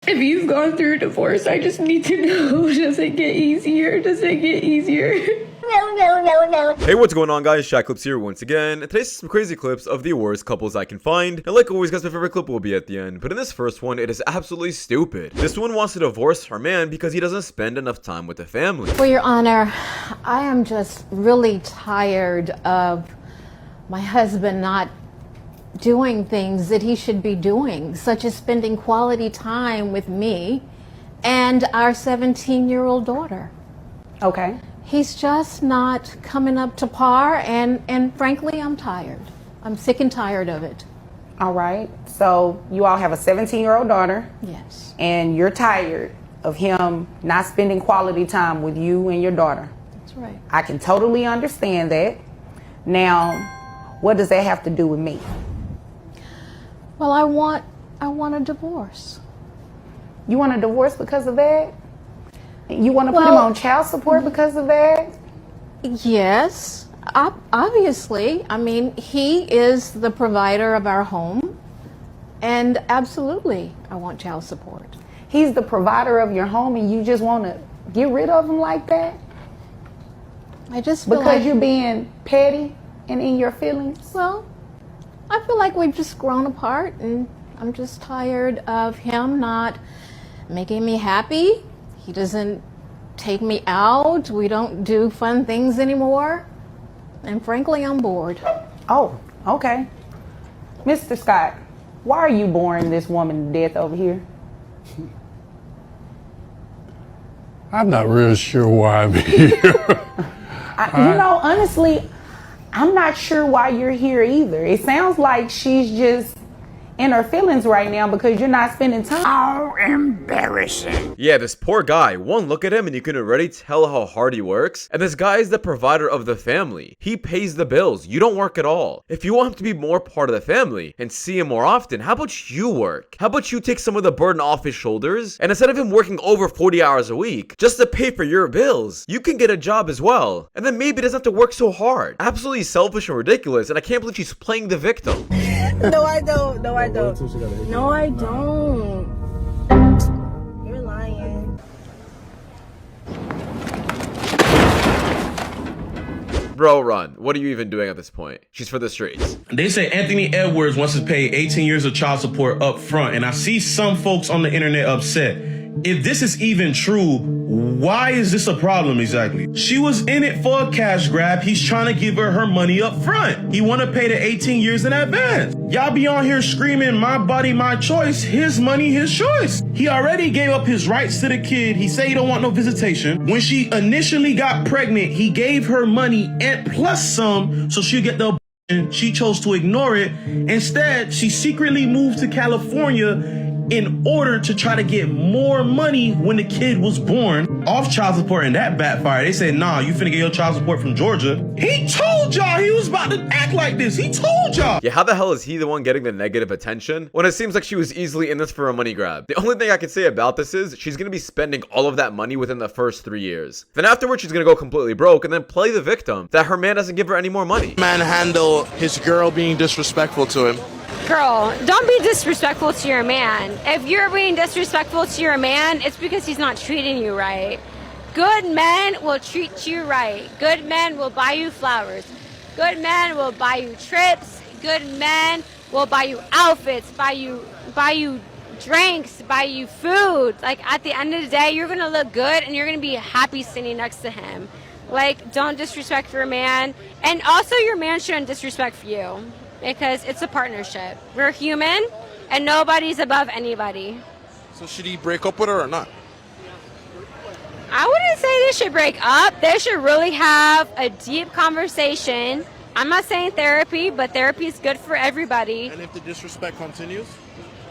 If you've gone through a divorce, I just need to know, does it get easier? Does it get easier? Hey, what's going on, guys? Shak-Clips here once again. And today's some crazy clips of the worst couples I can find. And like always, guys, my favorite clip will be at the end. But in this first one, it is absolutely stupid. This woman wants to divorce her man because he doesn't spend enough time with the family. Well, Your Honor, I am just really tired of my husband not doing things that he should be doing, such as spending quality time with me and our 17-year-old daughter. Okay. He's just not coming up to par, and frankly, I'm tired. I'm sick and tired of it. All right. So you all have a 17-year-old daughter. Yes. And you're tired of him not spending quality time with you and your daughter. That's right. I can totally understand that. Now, what does that have to do with me? Well, I want a divorce. You want a divorce because of that? You want to put him on child support because of that? Yes, obviously. I mean, he is the provider of our home, and absolutely, I want child support. He's the provider of your home, and you just want to get rid of him like that? I just feel because like you're being petty and in your feelings? Well, I feel like we've just grown apart, and I'm just tired of him not making me happy. He doesn't take me out. We don't do fun things anymore. And frankly, I'm bored. Oh, okay. Mr. Scott, why are you boring this woman to death over here? I'm not real sure why I'm here. You know, honestly, I'm not sure why you're here either. It sounds like she's just in her feelings right now because you're not spending time. How embarrassing. Yeah, this poor guy. One look at him and you can already tell how hard he works. And this guy is the provider of the family. He pays the bills. You don't work at all. If you want him to be more part of the family and see him more often, how about you work? How about you take some of the burden off his shoulders? And instead of him working over 40 hours a week just to pay for your bills, you can get a job as well. And then maybe he doesn't have to work so hard. Absolutely selfish and ridiculous. And I can't believe she's playing the victim. No, I don't. No, I don't. No, I don't. You're lying. Bro, run. What are you even doing at this point? She's for the streets. They say Anthony Edwards wants to pay 18 years of child support up front, and I see some folks on the internet upset. If this is even true, why is this a problem exactly? She was in it for a cash grab. He's trying to give her money up front. He want to pay the 18 years in advance. Y'all be on here screaming, my body, my choice, his money, his choice. He already gave up his rights to the kid. He said he don't want no visitation. When she initially got pregnant, he gave her money and plus some so she'll get the abortion. She chose to ignore it. Instead, she secretly moved to California in order to try to get more money when the kid was born off child support, and that backfired. They said, nah, you finna get your child support from Georgia. He told y'all he was about to act like this. He told y'all. Yeah, how the hell is he the one getting the negative attention when it seems like she was easily in this for a money grab? The only thing I can say about this is she's gonna be spending all of that money within the first 3 years. Then afterwards, she's gonna go completely broke and then play the victim that her man doesn't give her any more money. Manhandle his girl being disrespectful to him. Girl, don't be disrespectful to your man. If you're being disrespectful to your man, it's because he's not treating you right. Good men will treat you right. Good men will buy you flowers. Good men will buy you trips. Good men will buy you outfits, buy you drinks, buy you food. Like, at the end of the day, you're gonna look good and you're gonna be happy sitting next to him. Like, don't disrespect your man. And also, your man shouldn't disrespect you, because it's a partnership. We're human, and nobody's above anybody. So should he break up with her or not? I wouldn't say they should break up. They should really have a deep conversation. I'm not saying therapy, but therapy is good for everybody. And if the disrespect continues?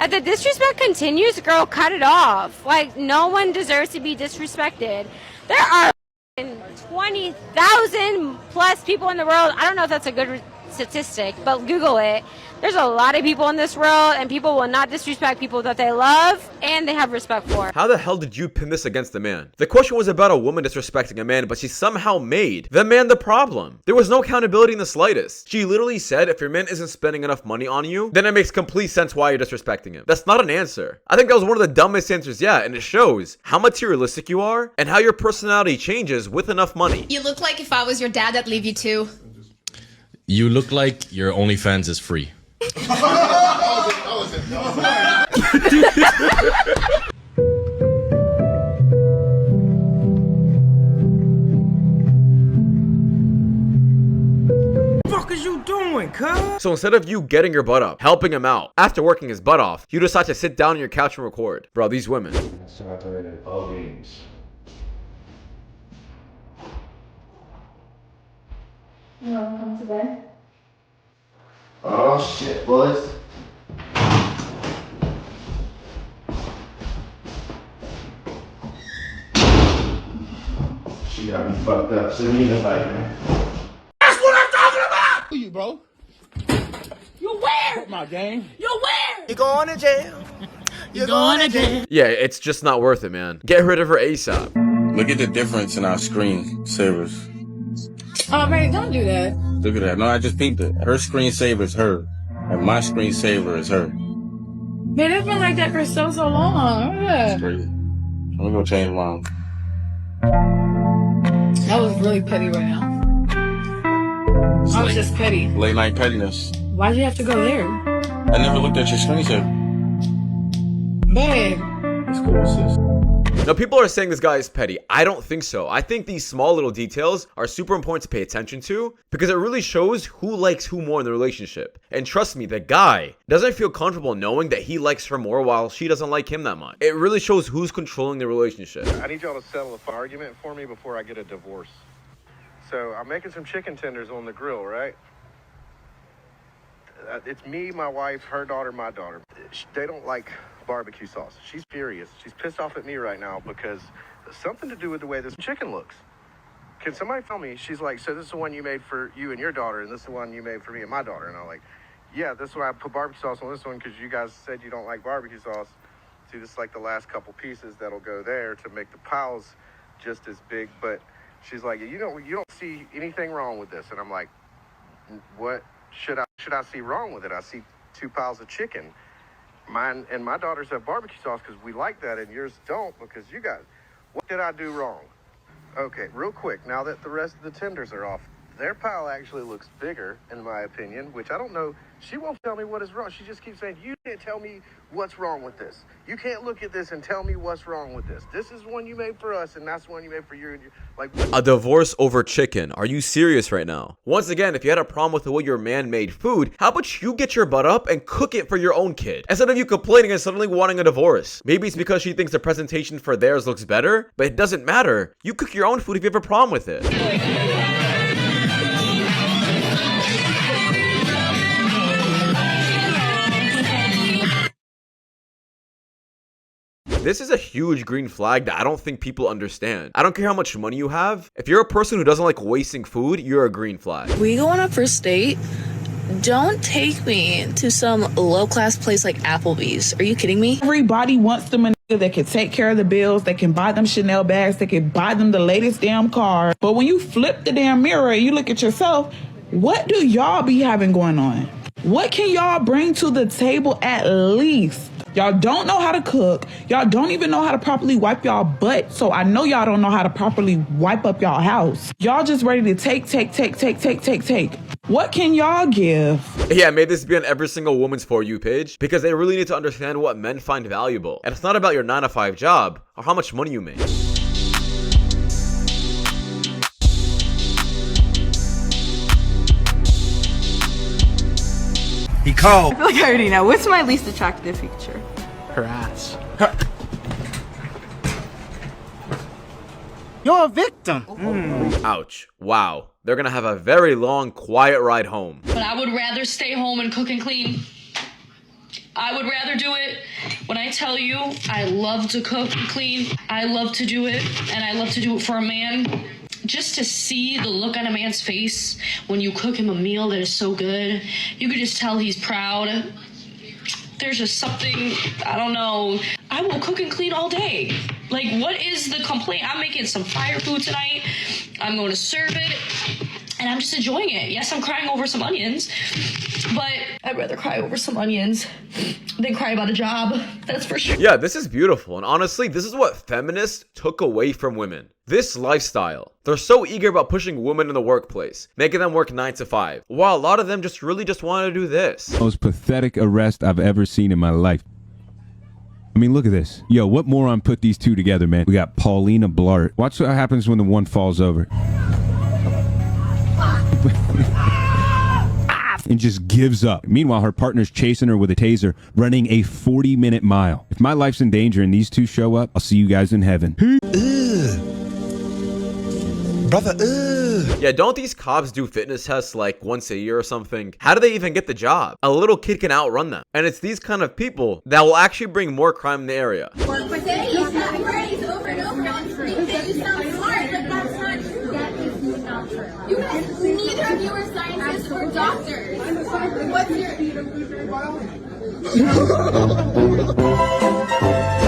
If the disrespect continues, girl, cut it off. Like, no one deserves to be disrespected. There are 20,000 plus people in the world. I don't know if that's a good statistic, but Google it. There's a lot of people in this world, and people will not disrespect people that they love and they have respect for. How the hell did you pin this against the man? The question was about a woman disrespecting a man, but she somehow made the man the problem. There was no accountability in the slightest. She literally said if your man isn't spending enough money on you, then it makes complete sense why you're disrespecting him. That's not an answer. I think that was one of the dumbest answers yet, and it shows how materialistic you are and how your personality changes with enough money. You look like if I was your dad, I'd leave you too. You look like your OnlyFans is free. What is you doing, cuz? So instead of you getting your butt up, helping him out, after working his butt off, you decide to sit down on your couch and record. Bro, these women. You wanna come to bed? Oh shit, boys. She got me fucked up. Send me the fight, man. That's what I'm talking about! Who you, bro? You weird! My game. You weird! You going to jail. You're going to jail. Yeah, it's just not worth it, man. Get rid of her ASAP. Look at the difference in our screensavers. Oh, man, don't do that. Look at that. No, I just peeped it. Her screensaver is her, and my screensaver is her. Man, it's been like that for so long. That's crazy. I'm gonna go change mine. That was really petty right now. I was just petty. Late night pettiness. Why'd you have to go there? I never looked at your screensaver. Babe. It's cool, sis. Now, people are saying this guy is petty. I don't think so. I think these small little details are super important to pay attention to because it really shows who likes who more in the relationship. And trust me, the guy doesn't feel comfortable knowing that he likes her more while she doesn't like him that much. It really shows who's controlling the relationship. I need y'all to settle an argument for me before I get a divorce. So I'm making some chicken tenders on the grill, right? It's me, my wife, her daughter, my daughter. They don't like barbecue sauce. She's furious. She's pissed off at me right now because something to do with the way this chicken looks. Can somebody tell me? She's like, so this is the one you made for you and your daughter, and this is the one you made for me and my daughter. And I'm like, yeah, this is why I put barbecue sauce on this one because you guys said you don't like barbecue sauce. See, this is like the last couple pieces that'll go there to make the piles just as big. But she's like, you don't see anything wrong with this. And I'm like, what should I see wrong with it? I see 2 piles of chicken. Mine and my daughters have barbecue sauce because we like that, and yours don't because you guys. What did I do wrong? Okay, real quick, now that the rest of the tenders are off, their pile actually looks bigger, in my opinion, which I don't know. She won't tell me what is wrong. She just keeps saying, you can't tell me what's wrong with this. You can't look at this and tell me what's wrong with this. This is one you made for us, and that's the one you made for you. And you. Like, a divorce over chicken. Are you serious right now? Once again, if you had a problem with the way your man made food, how about you get your butt up and cook it for your own kid? Instead of you complaining and suddenly wanting a divorce. Maybe it's because she thinks the presentation for theirs looks better, but it doesn't matter. You cook your own food if you have a problem with it. This is a huge green flag that I don't think people understand. I don't care how much money you have. If you're a person who doesn't like wasting food, you're a green flag. We go on a first date. Don't take me to some low-class place like Applebee's. Are you kidding me? Everybody wants them a nigga that can take care of the bills, that can buy them Chanel bags, that can buy them the latest damn car. But when you flip the damn mirror and you look at yourself, what do y'all be having going on? What can y'all bring to the table at least? Y'all don't know how to cook. Y'all don't even know how to properly wipe y'all butt. So I know y'all don't know how to properly wipe up y'all house. Y'all just ready to take. What can y'all give? Yeah, I made this be on every single woman's For You page because they really need to understand what men find valuable. And it's not about your 9-to-5 job or how much money you make. He called. I feel like I already know. What's my least attractive feature? Her ass. You're a victim. Ouch. Wow. They're gonna have a very long, quiet ride home. But I would rather stay home and cook and clean. I would rather do it. When I tell you I love to cook and clean, I love to do it, and I love to do it for a man. just to see the look on a man's face when you cook him a meal that is so good, you could just tell he's proud. There's just something, I don't know. I will cook and clean all day. Like, what is the complaint? I'm making some fire food tonight. I'm going to serve it, and I'm just enjoying it. Yes, I'm crying over some onions, but I'd rather cry over some onions than cry about a job. That's for sure. Yeah, this is beautiful, and honestly, this is what feminists took away from women. This lifestyle. They're so eager about pushing women in the workplace, making them work 9 to 5, while a lot of them just really want to do this. Most pathetic arrest I've ever seen in my life. I mean, look at this. Yo, what moron put these two together, man? We got Paulina Blart. Watch what happens when the one falls over. And just gives up. Meanwhile, her partner's chasing her with a taser, running a 40-minute mile. If my life's in danger and these two show up, I'll see you guys in heaven. Brother, yeah, don't these cops do fitness tests like once a year or something? How do they even get the job? A little kid can outrun them. And it's these kind of people that will actually bring more crime in the area. Work with it, you have worries over and over on true. You sound smart, but that's not true. That is not true. You guys, neither of you are scientists or doctors. What's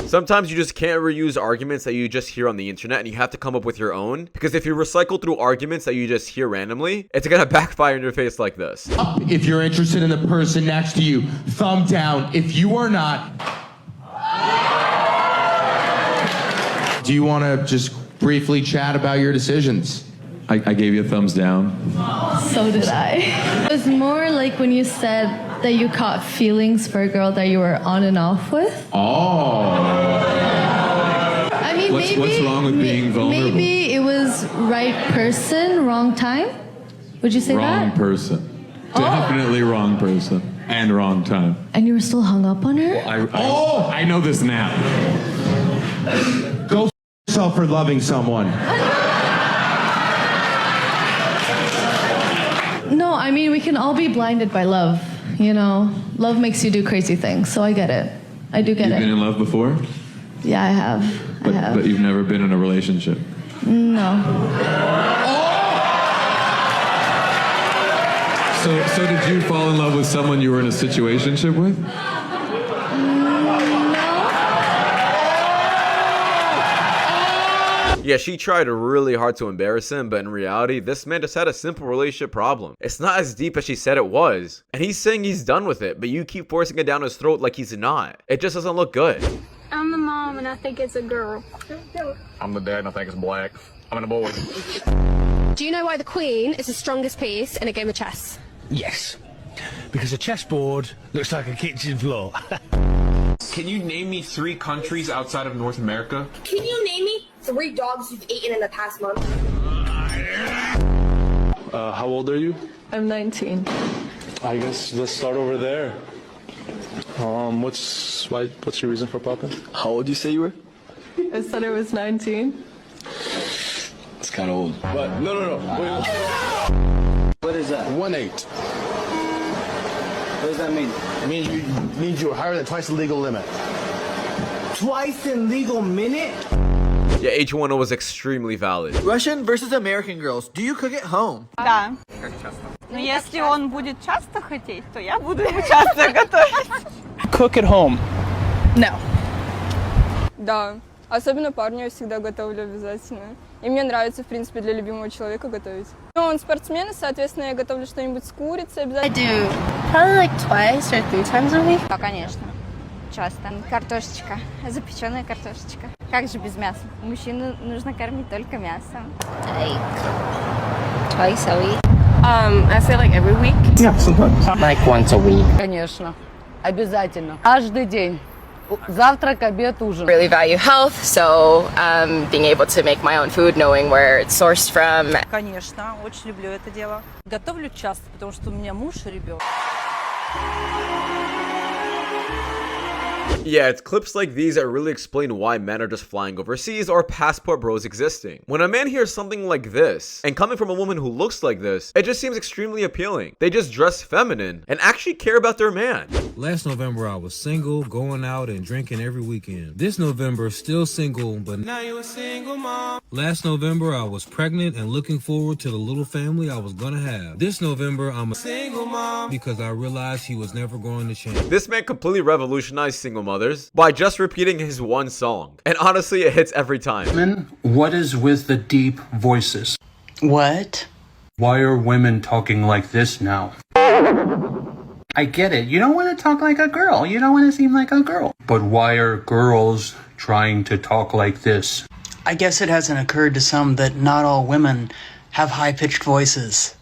Sometimes you just can't reuse arguments that you just hear on the internet, and you have to come up with your own. Because if you recycle through arguments that you just hear randomly, it's gonna backfire in your face like this. Up if you're interested in the person next to you. Thumb down if you are not. Do you want to just briefly chat about your decisions? I gave you a thumbs down. So did I. It was more like when you said that you caught feelings for a girl that you were on and off with. Oh. I mean, what's wrong with being vulnerable? Maybe it was right person, wrong time. Would you say wrong that? person. Definitely wrong person. And wrong time. And you were still hung up on her? I know this now. Go f yourself for loving someone. No, I mean, we can all be blinded by love, you know? Love makes you do crazy things, so I get it. I do get it. You've been in love before? Yeah, I have. But you've never been in a relationship? No. So did you fall in love with someone you were in a situationship with? Yeah, she tried really hard to embarrass him, but in reality, this man just had a simple relationship problem. It's not as deep as she said it was. And he's saying he's done with it, but you keep forcing it down his throat like he's not. It just doesn't look good. I'm the mom and I think it's a girl. I'm the dad and I think it's black. I'm a boy. Do you know why the queen is the strongest piece in a game of chess? Yes, because a chessboard looks like a kitchen floor. Can you name me 3 countries outside of North America? Can you name me 3 dogs you've eaten in the past month? How old are you? I'm 19. I guess let's start over there. What's your reason for popping? How old you say you were? I said I was 19. It's kind of old. But no. Wait. What is that? 1.8. What does that mean? It means you're higher than twice the legal limit. Twice in legal minute? Yeah, H1O was extremely valid. Russian versus American girls. Do you cook at home? Да. Но если он будет часто хотеть, то я буду ему часто готовить. Cook at home. No. Да. Особенно парню я всегда готовлю обязательно. И мне нравится, в принципе, для любимого человека готовить. Ну, он спортсмен, соответственно, я готовлю что-нибудь с курицей обязательно. I do. Probably like twice or 3 times a week. Да, конечно. Часто. Картошечка. Запеченная картошечка. Как же без мяса? Мужчину нужно кормить только мясом. Like twice a week. I say like every week. Yeah, sometimes. Like once a week. Конечно. Обязательно. Каждый день. Завтрак, обед, ужин. Really value health, so being able to make my own food, knowing where it's sourced from. Конечно, очень люблю это дело. Готовлю часто, потому что у меня муж и ребенок. that. Yeah, it's clips like these that really explain why men are just flying overseas or passport bros existing. When a man hears something like this, and coming from a woman who looks like this, it just seems extremely appealing. They just dress feminine and actually care about their man. Last November I was single, going out and drinking every weekend. This November still single, but now you're a single mom. Last November I was pregnant and looking forward to the little family I was gonna have. This November I'm a single mom because I realized he was never going to change. This man completely revolutionized single mothers by just repeating his one song. And honestly, it hits every time. Women, what is with the deep voices? What? Why are women talking like this now? I get it. You don't want to talk like a girl. You don't want to seem like a girl. But why are girls trying to talk like this? I guess it hasn't occurred to some that not all women have high-pitched voices.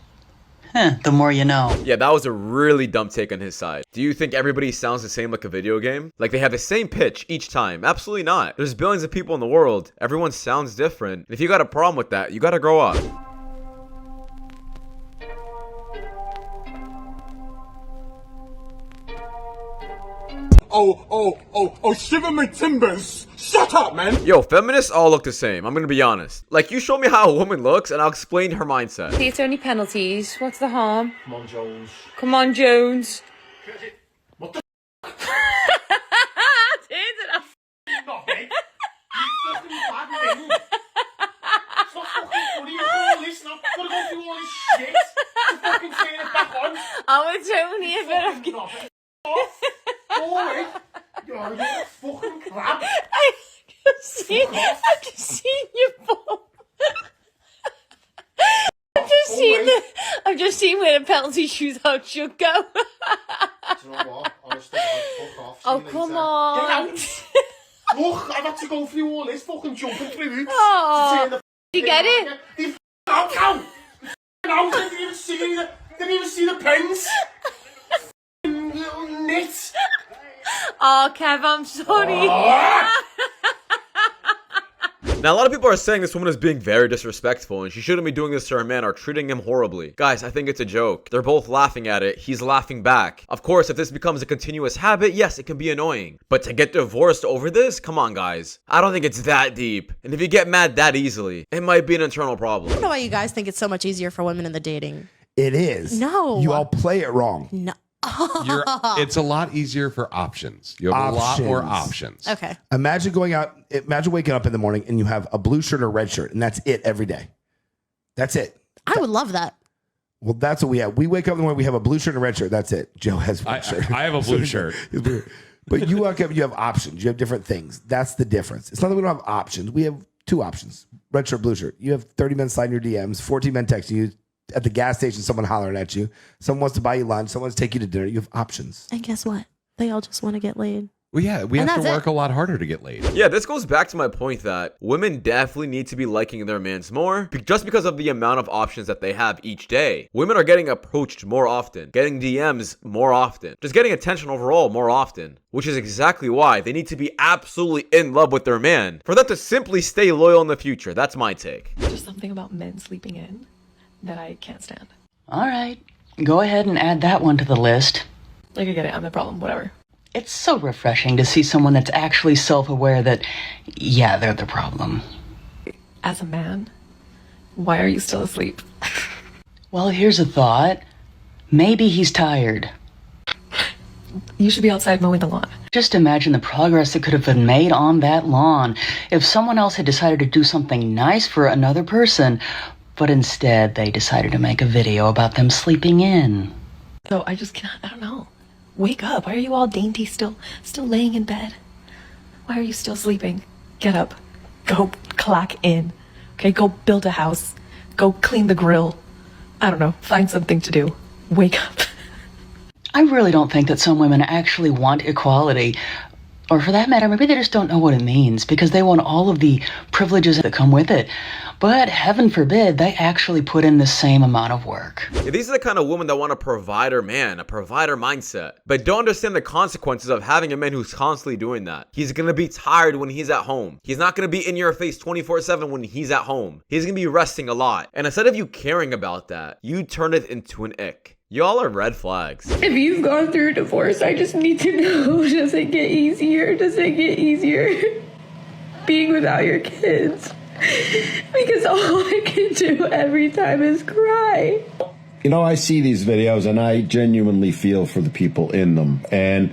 The more you know. Yeah, that was a really dumb take on his side. Do you think everybody sounds the same like a video game? Like they have the same pitch each time? Absolutely not. There's billions of people in the world. Everyone sounds different. If you got a problem with that, you gotta grow up. Oh, shiver my timbers. Shut up, man. Yo, feminists all look the same. I'm gonna be honest. Like, you show me how a woman looks and I'll explain her mindset. It's only penalties. What's the harm? Come on, Jones. Come on, Jones. What the Turns it up. not, mate? You fucking bad man. It's not fucking funny. You can't listen. I've got to go through all this shit to fucking turn it back on. Oh, it's only a bit of... Boring. You're a fucking crap. I've just seen your bum. I've just seen where the penalty shootout should go. Do you know what? Honestly, fuck off. Oh, come on. Get out. Look, I've had to go through all this fucking jumping through hoops. Oh, did you get it? You out now. Now, didn't even see the pens. Little nit. Oh, Kev, I'm sorry. Now, a lot of people are saying this woman is being very disrespectful and she shouldn't be doing this to her man or treating him horribly. Guys, I think it's a joke. They're both laughing at it. He's laughing back. Of course, if this becomes a continuous habit, yes, it can be annoying. But to get divorced over this? Come on, guys. I don't think it's that deep. And if you get mad that easily, it might be an internal problem. I don't know why you guys think it's so much easier for women in the dating. It is. No. You all play it wrong. No. It's a lot easier for options. You have a lot more options. Okay. Imagine going out, imagine waking up in the morning and you have a blue shirt or red shirt, and that's it every day. That's it. I would love that. Well, that's what we have. We wake up in the morning, we have a blue shirt and a red shirt. That's it. Joe has one shirt. I have a blue shirt. But you wake up, you have options. You have different things. That's the difference. It's not that we don't have options. We have two options. Red shirt, blue shirt. You have 30 men sliding your DMs, 14 men texting you. At the gas station, someone hollering at you. Someone wants to buy you lunch. Someone wants to take you to dinner. You have options. And guess what? They all just want to get laid. Well, yeah, we have to work a lot harder to get laid. Yeah, this goes back to my point that women definitely need to be liking their mans more just because of the amount of options that they have each day. Women are getting approached more often, getting DMs more often, just getting attention overall more often, which is exactly why they need to be absolutely in love with their man for them to simply stay loyal in the future. That's my take. Just something about men sleeping in that I can't stand. All right. Go ahead and add that one to the list. Like, I get it. I'm the problem. Whatever. It's so refreshing to see someone that's actually self-aware that, yeah, they're the problem. As a man, why are you still asleep? Well, here's a thought. Maybe he's tired. You should be outside mowing the lawn. Just imagine the progress that could have been made on that lawn if someone else had decided to do something nice for another person, but instead they decided to make a video about them sleeping in. So I just cannot, I don't know. Wake up. Why are you all dainty still laying in bed? Why are you still sleeping? Get up. Go clock in. Okay, go build a house. Go clean the grill. I don't know. Find something to do. Wake up. I really don't think that some women actually want equality. Or for that matter, maybe they just don't know what it means because they want all of the privileges that come with it. But heaven forbid, they actually put in the same amount of work. Yeah, these are the kind of women that want a provider man, a provider mindset, but don't understand the consequences of having a man who's constantly doing that. He's gonna be tired when he's at home. He's not gonna be in your face 24/7 when he's at home. He's gonna be resting a lot. And instead of you caring about that, you turn it into an ick. Y'all are red flags. If you've gone through a divorce, I just need to know, does it get easier? Does it get easier being without your kids? Because all I can do every time is cry. You know, I see these videos and I genuinely feel for the people in them. And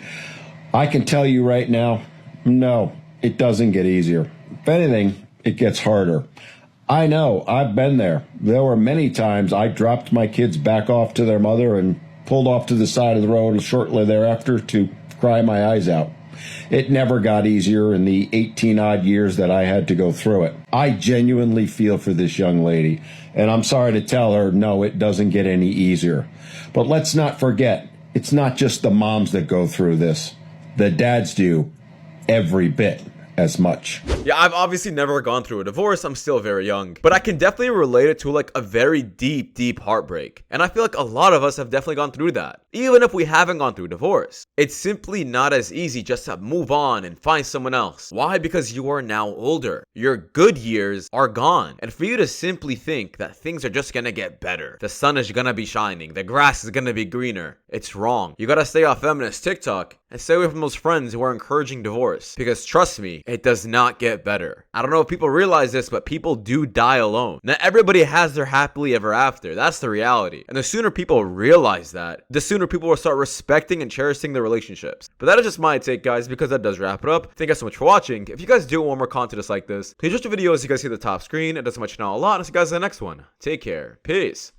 I can tell you right now, no, it doesn't get easier. If anything, it gets harder. I know, I've been there. There were many times I dropped my kids back off to their mother and pulled off to the side of the road shortly thereafter to cry my eyes out. It never got easier in the 18-odd years that I had to go through it. I genuinely feel for this young lady, and I'm sorry to tell her, no, it doesn't get any easier. But let's not forget, it's not just the moms that go through this. The dads do every bit as much. Yeah, I've obviously never gone through a divorce. I'm still very young, but I can definitely relate it to like a very deep heartbreak. And I feel like a lot of us have definitely gone through that. Even if we haven't gone through divorce, it's simply not as easy just to move on and find someone else. Why? Because you are now older. Your good years are gone. And for you to simply think that things are just gonna get better, the sun is gonna be shining, the grass is gonna be greener, it's wrong. You gotta stay off feminist TikTok and stay away from those friends who are encouraging divorce. Because trust me, it does not get better. I don't know if people realize this, but people do die alone. Not everybody has their happily ever after. That's the reality. And the sooner people realize that, the sooner people will start respecting and cherishing their relationships. But that is just my take, guys, because that does wrap it up. Thank you guys so much for watching. If you guys do want more content just like this, please watch the videos you guys see at the top screen. It does so much now a lot. And I'll see you guys in the next one. Take care. Peace.